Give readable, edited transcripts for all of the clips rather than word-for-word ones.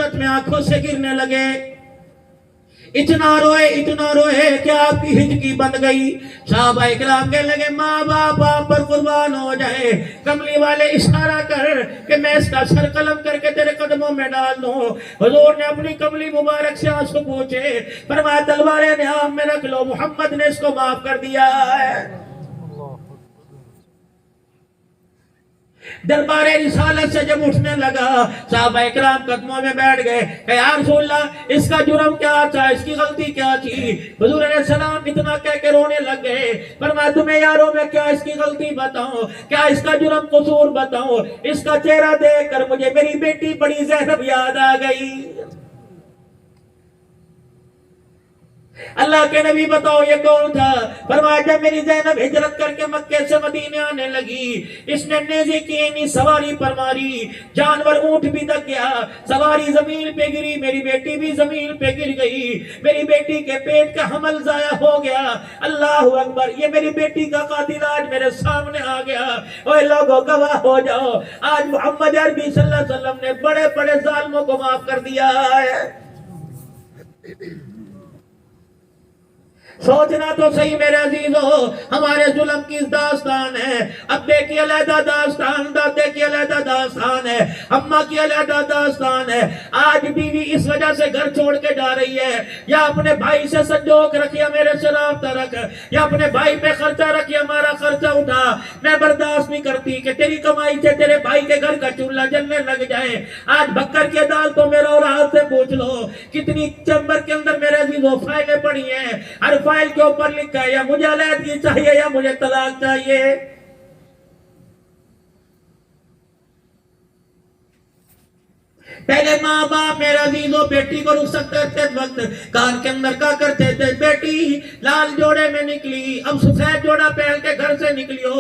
हजरत में आंखों से गिरने लगे। इतना रोए कि आपकी हिचकी बंद गई। साहबा इकराम कहने लगे माँ बाप आप पर कुर्बान हो जाए। कमली वाले इशारा कर कि मैं इसका सर कलम करके तेरे कदमों में डाल दूं। हुजूर ने अपनी कमली मुबारक से आंसू पूछे, फरमाया तलवारे नियाम में रख लो, मोहम्मद ने इसको माफ कर दिया है। दरबारे रिसालत से जब उठने लगा, साहबा इकराम कदमों में बैठ गए। या रसूल अल्लाह, इसका जुर्म क्या था, इसकी गलती क्या थी? हुजूर अलैहि सलाम इतना कह के रोने लग गए। पर मैं तुम्हें यारों में क्या इसकी गलती बताऊं, क्या इसका जुर्म कसूर बताऊं? इसका चेहरा देखकर मुझे मेरी बेटी बड़ी ज़ैनब याद आ गई। अल्लाह के नबी बताओ ये कौन था? फरमाया जब मेरी ज़ैनब हिजरत करके मक्के से मदीने आने लगी, इसने नेज़े की नहीं सवारी पर मारी, जानवर ऊंट भी दब गया, सवारी जमीन पे गिरी, मेरी बेटी भी जमीन पे गिर गई, मेरी बेटी के पेट का हमल जाया हो गया। अल्लाह अकबर, ये मेरी बेटी का कातिल आज मेरे सामने आ गया। ओए लोगों गवाह हो जाओ, आज मोहम्मद अरबी सल्लल्लाहु अलैहि वसल्लम ने बड़े बड़े जालिमों को माफ कर दिया है। सोचना तो सही मेरे अजीजों, हमारे जुल्म की दास्तान है। अब्बे की अलहदा दास्तान, दादे की अलहदा दास्तान है, अम्मा की अलहदा दास्तान है। आज बीवी इस वजह से घर छोड़ के जा रही है, या अपने भाई से संजोग रख, या मेरे से राब्ता रख, या अपने भाई पे खर्चा रख, या हमारा खर्चा उठा। मैं बर्दाश्त नहीं करती कि तेरी कमाई से तेरे भाई के घर का चूल्हा जलने लग जाए। आज बक्कर की अदालतों में रो राहत से पूछ लो कितनी चैम्बर के अंदर मेरे अजीजों फाइलें पड़ी हैं। हर फाइल के ऊपर लिखा है या मुझे अलहदगी चाहिए या मुझे तलाक चाहिए। पहले माँ बाप मेरा अजीजों बेटी को रुक सकते थे, वक्त कान के अंदर का करते थे, बेटी लाल जोड़े में निकली, अब सफेद जोड़ा पहन के घर से निकलियो,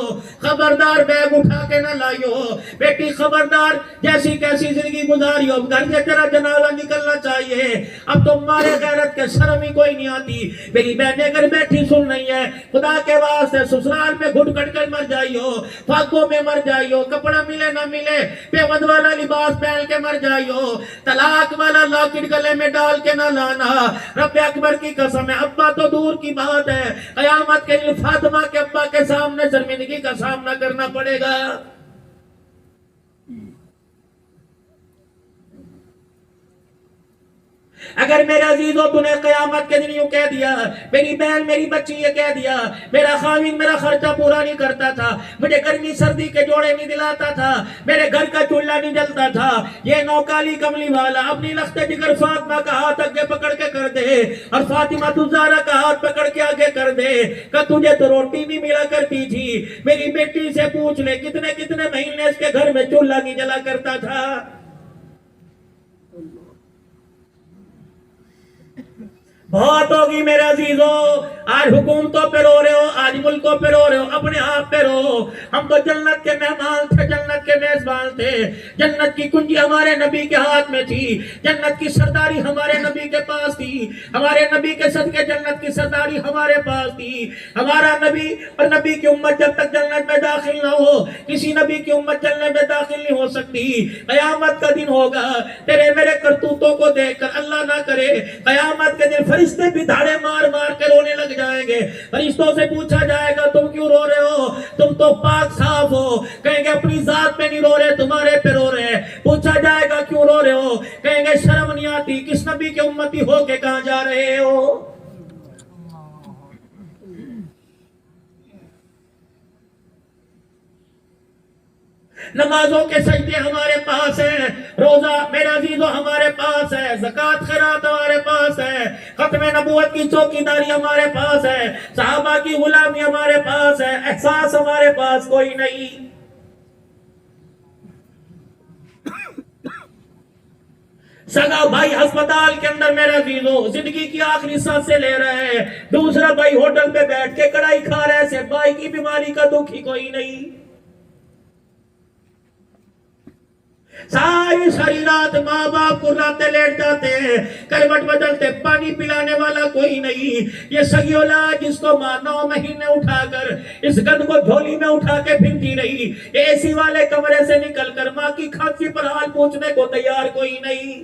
खबरदार बैग उठा के ना लाइयो। बेटी खबरदार, जैसी कैसी जिंदगी गुजारियो, घर से तेरा जनाजा निकलना चाहिए। अब तो मारे गैरत के शर्म ही कोई नहीं आती। मेरी बहनें घर बैठी सुन रही है, खुदा के वास्ते ससुराल में घुट घट कर मर जाइयो, फाकों में मर जाइयो, कपड़ा मिले ना मिले पेवंद वाला लिबास पहन के मर जाइयो, तलाक वाला लॉकेट गले में डाल के ना लाना। रब अकबर की कसम है, अब्बा तो दूर की बात है, कयामत के दिन फातिमा के अब्बा के सामने शर्मिंदगी का सामना करना पड़ेगा। अगर मेरे अजीजों तूने कयामत के दिन यूं कह दिया, मेरी बहन मेरी बच्ची ये कह दिया, मेरा खाविन मेरा खर्चा पूरा नहीं करता था, मुझे गर्मी सर्दी के जोड़े नहीं दिलाता था, मेरे घर का चूल्हा नहीं जलता था, ये नौकाली कमली वाला अपनी लख्ते जिगर फातिमा का हाथ आगे पकड़ के कर दे और फातिमा तुजारा का हाथ पकड़ के आगे कर दे कि तुझे तो रोटी भी मिला करती थी। मेरी बेटी से पूछ ले कितने कितने महीने इसके घर में चूल्हा नहीं जला करता था। बहुत होगी मेरे अजीजों, आज हुकूमतों पे रो रहे हो, आज मुल्कों पे रो रहे हो, अपने आप पे रो। हम तो जन्नत के मेहमान थे, जन्नत के मेजबान थे, जन्नत की कुंजी हमारे नबी के हाथ में थी, जन्नत की सरदारी हमारे नबी के पास थी, हमारे नबी के सदके जन्नत की सरदारी हमारे पास थी। हमारा नबी और नबी की उम्मत जब तक जन्नत में दाखिल ना हो, किसी नबी की उम्मत जन्नत में दाखिल नहीं हो सकती। कयामत का दिन होगा, तेरे मेरे करतूतों को देखकर अल्लाह ना करे कयामत के दिन फरिश्ते भी धाड़े मार मार के रोने लग जाएंगे। फरिश्तों से पूछा जाएगा तुम क्यों रो रहे हो, तुम तो पाक साफ हो, कहेंगे अपनी जात पे नहीं रो रहे, तुम्हारे पे रो रहे हैं। पूछा जाएगा क्यों रो रहे हो, कहेंगे शर्म नहीं आती, किस नबी के उम्मती हो के कहां जा रहे हो। नमाजों के सजदे हमारे पास है, रोजा मेरा अजीजों हमारे पास है, ज़कात खैरात हमारे पास है, खत्म नबूवत की चौकीदारी हमारे पास है, सहाबा की गुलामी हमारे पास है, एहसास हमारे पास कोई नहीं। सगा भाई अस्पताल के अंदर मेरा अजीजों जिंदगी की आखिरी सांसें ले रहे हैं, दूसरा भाई होटल पे बैठ के कड़ाई खा रहे हैं, सिर्फ भाई की बीमारी का दुख ही कोई नहीं। सारी सारी रात माँ बाप को रातें लेट जाते हैं, करवट बदलते, पानी पिलाने वाला कोई नहीं। ये सगी औलाद जिसको माँ 9 महीने उठाकर इस गंद को झोली में उठा के फिरती रही, एसी वाले कमरे से निकलकर माँ की खांसी पर हाल पूछने को तैयार कोई नहीं।